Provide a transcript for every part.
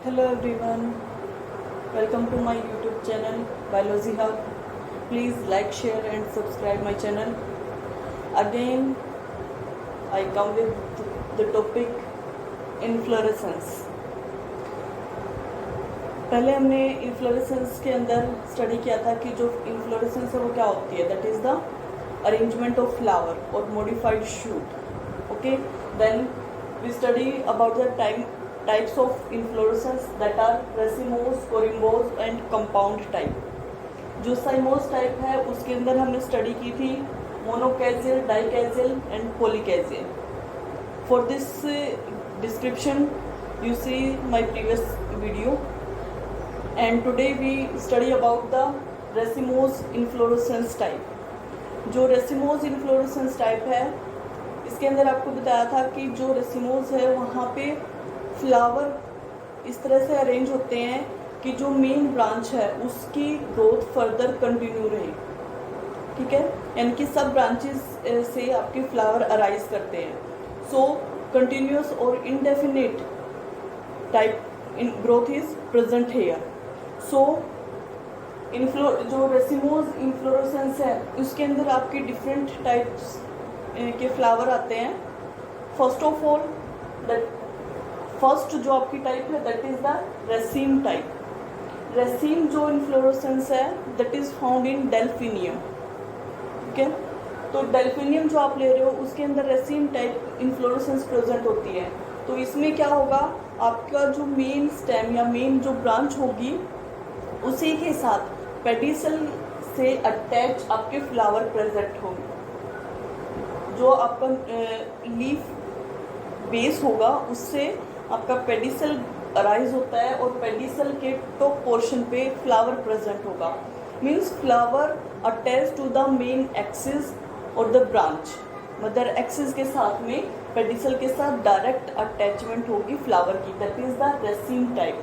Hello everyone, welcome to my YouTube channel Biology Hub. Please like, share and subscribe my channel. Again, I come with the topic inflorescence. पहले हमने inflorescence के अंदर study किया था कि जो inflorescence है वो क्या होती है. That is the arrangement of flower और modified shoot. Okay, then we study about the types of inflorescence that are racemose, corymbose and compound type. जो साइमोस टाइप है उसके अंदर हमने स्टडी की थी monochasial, dichasial and polychasial. For this description you see my previous video and today we study about the racemose inflorescence type. जो racemose inflorescence type है इसके अंदर आपको बताया था कि जो रेसिमोज है वहाँ पे फ्लावर इस तरह से अरेंज होते हैं कि जो मेन ब्रांच है उसकी ग्रोथ फर्दर कंटिन्यू रहे. ठीक है, यानी कि सब ब्रांचेस से आपके फ्लावर अराइज करते हैं. सो कंटिन्यूस और indefinite type in growth is present here. So जो रेसिमोज इन्फ्लोरेसेंस है उसके अंदर आपके डिफरेंट टाइप्स के फ्लावर आते हैं. फर्स्ट ऑफ ऑल फर्स्ट जो आपकी टाइप है that is the raceme type. Raceme जो इन्फ्लोरेसेंस है that is found in delphinium. ठीक है, तो डेल्फिनियम जो आप ले रहे हो उसके अंदर रेसीम टाइप इन्फ्लोरेसेंस प्रेजेंट होती है. तो इसमें क्या होगा, आपका जो मेन स्टेम या मेन जो ब्रांच होगी उसी के साथ पेडिसल से अटैच आपके फ्लावर प्रेजेंट होंगे. जो आपका लीफ बेस होगा उससे आपका पेडिसल अराइज होता है और पेडिसल के टॉप पोर्शन पे फ्लावर प्रेजेंट होगा. Means flower attach to the main axis और द ब्रांच. मदर एक्सिस के साथ में पेडिसल के साथ डायरेक्ट अटैचमेंट होगी फ्लावर की. That is the raceme type.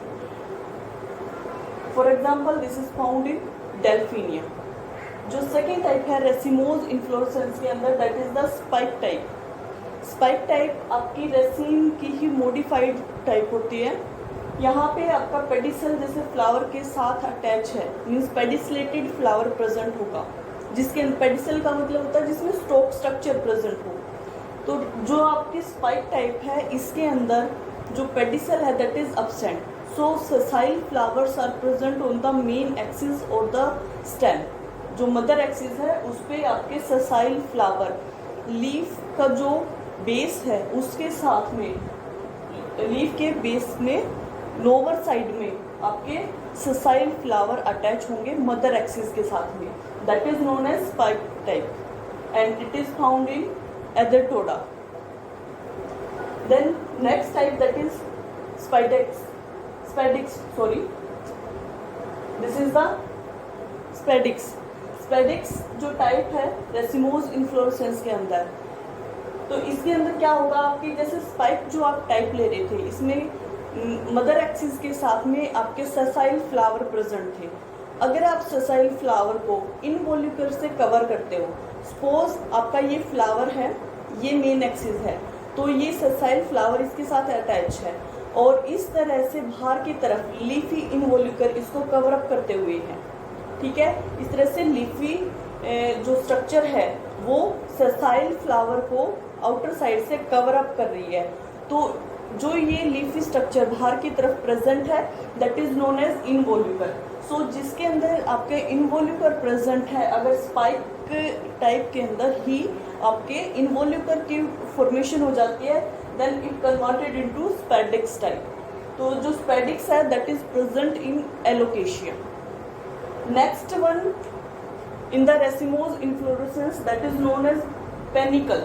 For example this is found in delphinium. जो सेकेंड टाइप है रेसिमोज इन्फ्लोरेसेंस के अंदर that is the spike type. Spike type आपकी रेसीम की ही मॉडिफाइड टाइप होती है. यहाँ पे आपका पेडिसल जैसे फ्लावर के साथ अटैच है, मीन्स पेडिसलेटेड फ्लावर प्रेजेंट होगा. जिसके पेडिसल का मतलब होता है जिसमें स्टॉक स्ट्रक्चर प्रेजेंट हो. तो जो आपकी स्पाइक टाइप है इसके अंदर जो पेडिसल है that is absent. So sessile flowers are present on the main axis और द स्टेम. जो मदर एक्सिस है उस पर आपके सेसाइल फ्लावर लीफ का जो बेस है उसके साथ में लीफ के बेस में लोअर साइड में आपके सेसाइल फ्लावर अटैच होंगे मदर एक्सिस के साथ में. That is known as spike type and it is found in एडरटोडा. Then next type that is spadix. This is the spadix जो टाइप है रेसिमोज इन्फ्लोरेसेंस के अंदर. तो इसके अंदर क्या होगा, आपकी जैसे स्पाइक जो आप टाइप ले रहे थे इसमें मदर एक्सिस के साथ में आपके सेसाइल फ्लावर प्रेजेंट थे. अगर आप सेसाइल फ्लावर को इनवॉल्यूकर से कवर करते हो, सपोज आपका ये फ्लावर है, ये मेन एक्सिस है, तो ये सेसाइल फ्लावर इसके साथ अटैच है और इस तरह से बाहर की तरफ लीफी इनवॉल्यूकर इसको कवर अप करते हुए है. ठीक है, इस तरह से लीफी जो स्ट्रक्चर है वो सेसाइल फ्लावर को आउटर साइड से कवर अप कर रही है. तो जो ये लीफी स्ट्रक्चर बाहर की तरफ प्रेजेंट है दैट इज नोन एज इनवॉल्यूकर. सो जिसके अंदर आपके इनवॉल्यूकर प्रेजेंट है, अगर स्पाइक टाइप के अंदर ही आपके इनवॉल्यूकर की फॉर्मेशन हो जाती है then it converted into spadix type. तो जो स्पेडिक्स है that is present in alocasia. Next one in the racemose inflorescence that is known as panicle.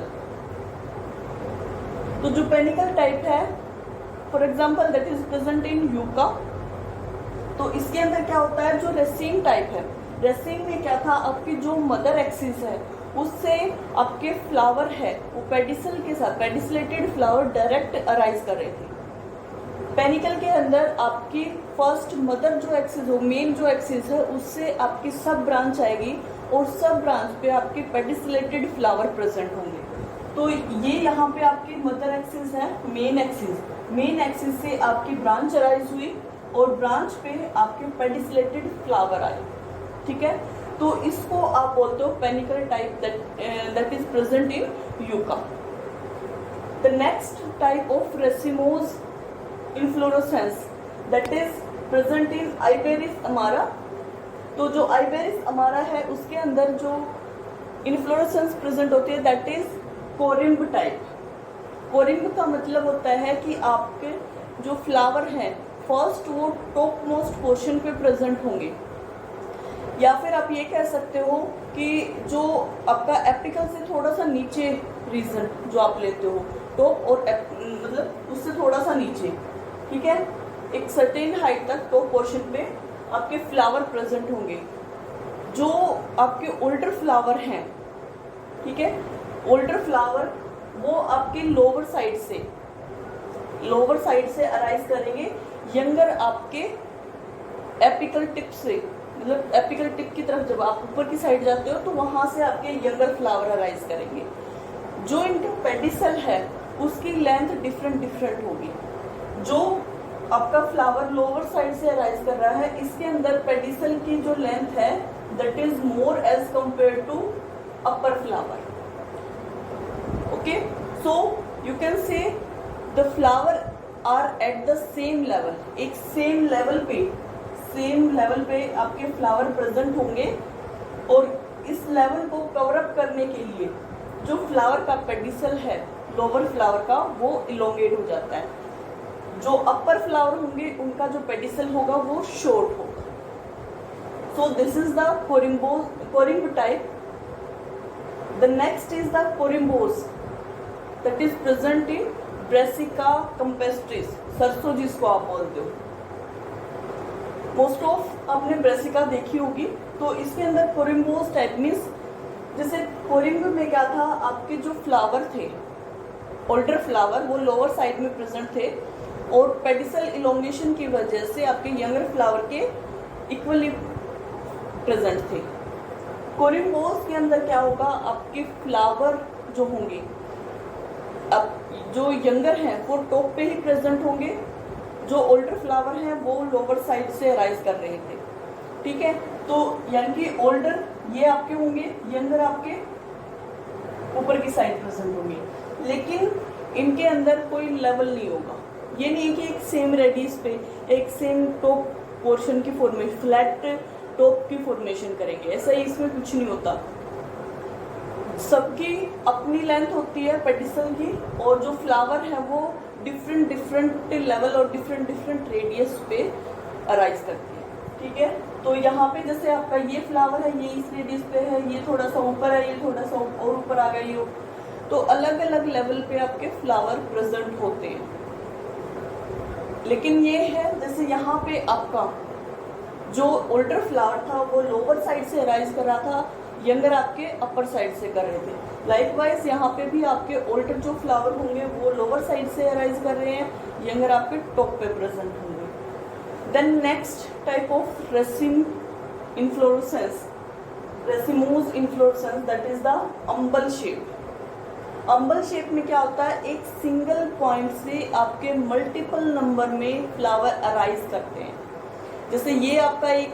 तो जो पेनिकल टाइप है for example that is present in yucca. तो इसके अंदर क्या होता है, जो रेसीम टाइप है, रेसीम में क्या था, आपकी जो मदर एक्सिस है उससे आपके फ्लावर है वो पेडिसल के साथ पेडिसलेटेड फ्लावर डायरेक्ट अराइज कर रहे थे. पेनिकल के अंदर आपकी फर्स्ट मदर जो एक्सिस हो, मेन जो एक्सिस है उससे आपकी सब ब्रांच आएगी और सब ब्रांच पे आपके पेडिसलेटेड फ्लावर प्रेजेंट होंगे. तो ये यहाँ पे आपकी मदर एक्सिस है, मेन एक्सिस, मेन एक्सिस से आपकी ब्रांच अराइज हुई और ब्रांच पे आपके पेडिसलेटेड फ्लावर आए, ठीक है। तो इसको आप बोलते हो panicle type that is present in yucca. The next type of racemose inflorescence that is present in Iberis amara. तो जो आइबेरिस अमारा है उसके अंदर जो इन्फ्लोरेसेंस प्रेजेंट होती है दैट इज कोरिम्ब टाइप। कोरिम्ब का मतलब होता है कि आपके जो फ्लावर हैं फर्स्ट वो टॉप मोस्ट पोर्शन पे प्रेजेंट होंगे, या फिर आप ये कह सकते हो कि जो आपका एपिकल से थोड़ा सा नीचे रीजन जो आप लेते हो टॉप और मतलब उससे थोड़ा सा नीचे, ठीक है, एक सर्टेन हाइट तक टॉप पोर्शन पे आपके फ्लावर प्रेजेंट होंगे। जो आपके ओल्डर फ्लावर हैं, ठीक है, ओल्डर फ्लावर वो आपके लोअर साइड से अराइज करेंगे, यंगर आपके एपिकल टिप से, मतलब एपिकल टिप की तरफ जब आप ऊपर की साइड जाते हो तो वहां से आपके यंगर फ्लावर अराइज करेंगे। जो इनका पेडिसल है उसकी लेंथ डिफरेंट होगी। जो आपका फ्लावर लोअर साइड से अराइज कर रहा है इसके अंदर पेडिसल की जो लेंथ है that is more as compare to upper flower. Okay, so you can say the flower are at the same level, एक सेम लेवल पे आपके फ्लावर प्रेजेंट होंगे और इस लेवल को कवर अप करने के लिए जो फ्लावर का पेडिसल है लोअर फ्लावर का वो इलोंगेट हो जाता है। जो अपर फ्लावर होंगे उनका जो पेडिसल होगा वो शॉर्ट होगा। So this is the corymb type. The next is the corymbose that is present in Brassica campestris, सरसों जिसको आप बोलते हो। मोस्ट ऑफ आपने ब्रेसिका देखी होगी। तो इसके अंदर कोरिम्बोस टाइप मीन्स जैसे कोरिम्ब में क्या था, आपके जो फ्लावर थे ओल्डर फ्लावर वो लोअर साइड में प्रेजेंट थे और पेडिसल इलोंगेशन की वजह से आपके यंगर फ्लावर के इक्वली प्रेजेंट थे। कोरिम्बोस के अंदर क्या होगा, आपके फ्लावर जो होंगे अब जो यंगर हैं वो टॉप पे ही प्रेजेंट होंगे, जो ओल्डर फ्लावर हैं वो लोअर साइड से अराइज कर रहे थे, ठीक है। तो यानी कि ओल्डर ये आपके होंगे, यंगर आपके ऊपर की साइड प्रेजेंट होंगे, लेकिन इनके अंदर कोई लेवल नहीं होगा। ये नहीं है कि एक सेम रेडियस पे एक सेम टॉप पोर्शन की फॉर्मेशन, फ्लैट टॉप की फॉर्मेशन करेंगे, ऐसा ही इसमें कुछ नहीं होता। सबकी अपनी लेंथ होती है पेडिसल की और जो फ्लावर है वो डिफरेंट लेवल और डिफरेंट रेडियस पे अराइज करती है, ठीक है। तो यहाँ पे जैसे आपका ये फ्लावर है ये इस रेडियस पे है, ये थोड़ा सा ऊपर है, ये थोड़ा सा और ऊपर आ गया ये, तो अलग अलग लेवल पे आपके फ्लावर प्रेजेंट होते हैं। लेकिन ये है जैसे यहाँ पे आपका जो ओल्डर फ्लावर था वो लोअर साइड से अराइज कर रहा था, यंगर आपके अपर साइड से कर रहे थे। लाइकवाइज यहाँ पे भी आपके ओल्डर जो फ्लावर होंगे वो लोअर साइड से अराइज कर रहे हैं, यंगर आपके टॉप पे प्रेजेंट होंगे। Then next type of raceme inflorescence, racemose inflorescence that is the umbel shape. Umbel shape में क्या होता है, एक सिंगल पॉइंट से आपके मल्टीपल नंबर में फ्लावर अराइज करते हैं। जैसे ये आपका एक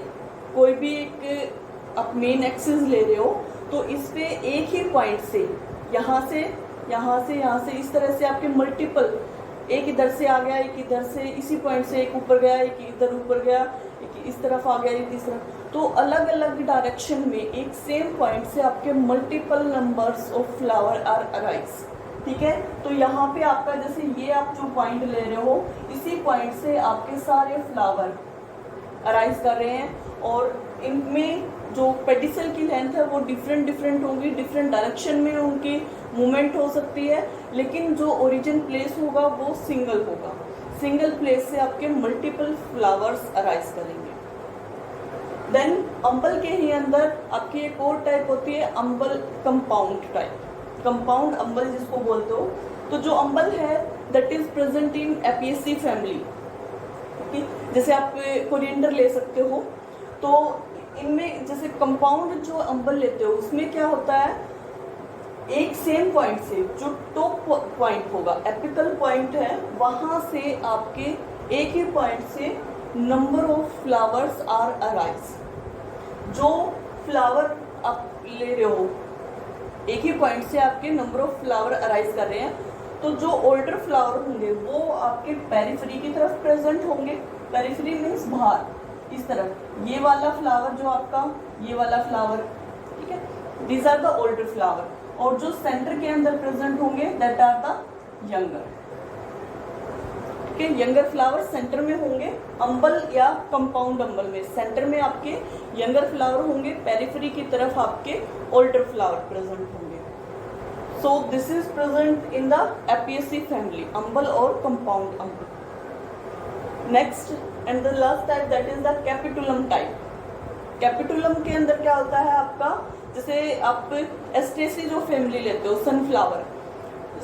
कोई भी एक आप मेन एक्सिस ले रहे हो तो इस पे एक ही पॉइंट से यहाँ से इस तरह से आपके मल्टीपल, एक इधर से आ गया, एक इधर से, इसी पॉइंट से एक ऊपर गया, एक इधर ऊपर गया, एक इस तरफ आ गया, एक इस तरफ, तो अलग अलग डायरेक्शन में एक सेम पॉइंट से आपके multiple numbers of flower are arise, ठीक है। तो यहाँ पे आपका जैसे ये आप जो पॉइंट ले रहे हो इसी पॉइंट से आपके सारे फ्लावर अराइज कर रहे हैं और इनमें जो पेडिसल की लेंथ है वो डिफरेंट होंगी, डिफरेंट डायरेक्शन में उनकी मूवमेंट हो सकती है, लेकिन जो ओरिजिन प्लेस होगा वो सिंगल होगा। सिंगल प्लेस से आपके मल्टीपल फ्लावर्स अराइज करेंगे। देन अम्बल के ही अंदर आपकी एक और टाइप होती है अम्बल कंपाउंड टाइप, कंपाउंड अम्बल जिसको बोलते हो। तो जो अम्बल है that is present in Apiaceae family, जैसे आप कोरिएंडर ले सकते हो। तो इनमें जैसे कंपाउंड जो अम्बल लेते हो उसमें क्या होता है, एक सेम पॉइंट से जो टॉप पॉइंट होगा, एपिकल पॉइंट है, वहां से आपके एक ही पॉइंट से number of flowers are arise. जो फ्लावर आप ले रहे हो, एक ही पॉइंट से आपके नंबर ऑफ फ्लावर अराइज कर रहे हैं, तो जो ओल्डर फ्लावर होंगे वो आपके पेरिफेरी की तरफ प्रेजेंट होंगे। पेरिफेरी मीन्स बाहर, इस तरफ ये वाला फ्लावर जो आपका, ये वाला फ्लावर, ठीक है, these are the older flower. और जो सेंटर के अंदर प्रेजेंट होंगे दैट आर द यंगर, ठीक है। यंगर फ्लावर सेंटर में होंगे, अम्बल या कंपाउंड अम्बल में सेंटर में आपके यंगर फ्लावर होंगे, पेरिफेरी की तरफ आपके ओल्डर फ्लावर प्रेजेंट होंगे। So this is present in the Apiaceae family, umbel और compound umbel. Next and the last type that is the capitulum type. Capitulum के अंदर क्या होता है आपका, जैसे आप एस्टेसी जो फैमिली लेते हो, सनफ्लावर,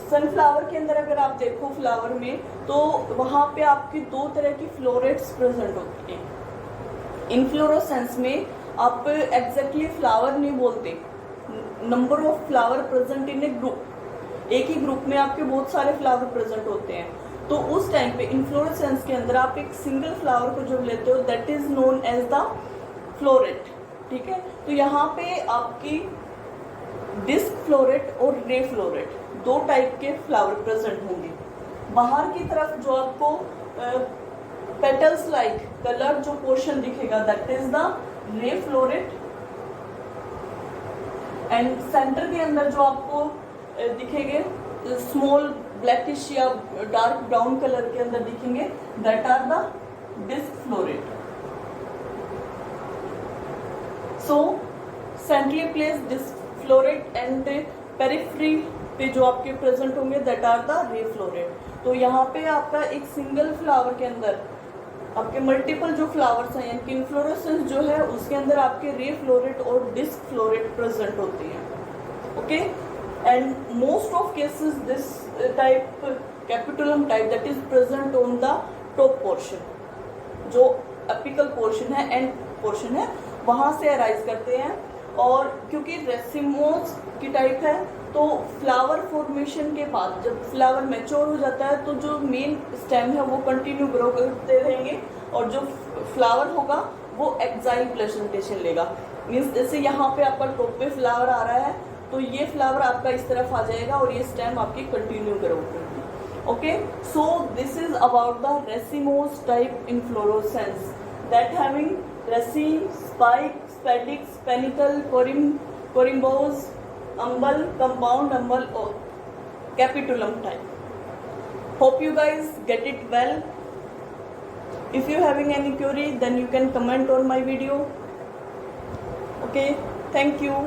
सनफ्लावर के अंदर अगर आप देखो फ्लावर में, तो वहां पे आपकी दो तरह की फ्लोरेट्स प्रेजेंट होती हैं। इनफ्लोरोसेंस में आप एग्जैक्टली फ्लावर नहीं बोलते, number of flower present in A group, एक ही ग्रुप में आपके बहुत सारे फ्लावर प्रेजेंट होते हैं। तो उस टाइम पे इनफ्लोरेसेंस के अंदर आप एक सिंगल फ्लावर को जब लेते हो that is known as the floret, ठीक है। तो यहाँ पे आपकी डिस्क फ्लोरेट और रे फ्लोरेट दो टाइप के फ्लावर प्रेजेंट होंगे। बाहर की तरफ जो आपको पेटल्स लाइक कलर जो पोर्शन दिखेगा that is the ray floret, and centre के अंदर जो आपको दिखेंगे स्मॉल ब्लैकिश या डार्क ब्राउन कलर के अंदर दिखेंगे that are the disc floret. So centrally place disc floret and periphery पे जो आपके प्रेजेंट होंगे that are the ray floret. तो यहाँ पे आपका एक सिंगल फ्लावर के अंदर आपके मल्टीपल जो फ्लावर्स हैं, यानी कि इन्फ्लोरेसेंस जो है उसके अंदर आपके रे फ्लोरेट और डिस्क फ्लोरेट प्रेजेंट होती हैं, okay. And most of cases this type capitulum type that is present on the top portion, जो एपिकल पोर्शन है, एंड पोर्शन है, वहां से अराइज करते हैं। और क्योंकि रेसिमोस की टाइप है तो फ्लावर फॉर्मेशन के बाद जब फ्लावर मैच्योर हो जाता है तो जो मेन स्टेम है वो कंटिन्यू ग्रो करते रहेंगे, और जो फ्लावर होगा वो एक्साइल प्रेजेंटेशन लेगा। मीन्स जैसे यहाँ पे आपका टॉप पे फ्लावर आ रहा है तो ये फ्लावर आपका इस तरफ आ जाएगा और ये स्टेम आपकी कंटिन्यू ग्रो करेगी, okay. So this is about the racemose type inflorescence that having raceme, spike, spadix, panicle, corymbos, umbel, compound umbel or capitulum type. Hope you guys get it well. If you having any query then you can comment on my video. Okay, thank you.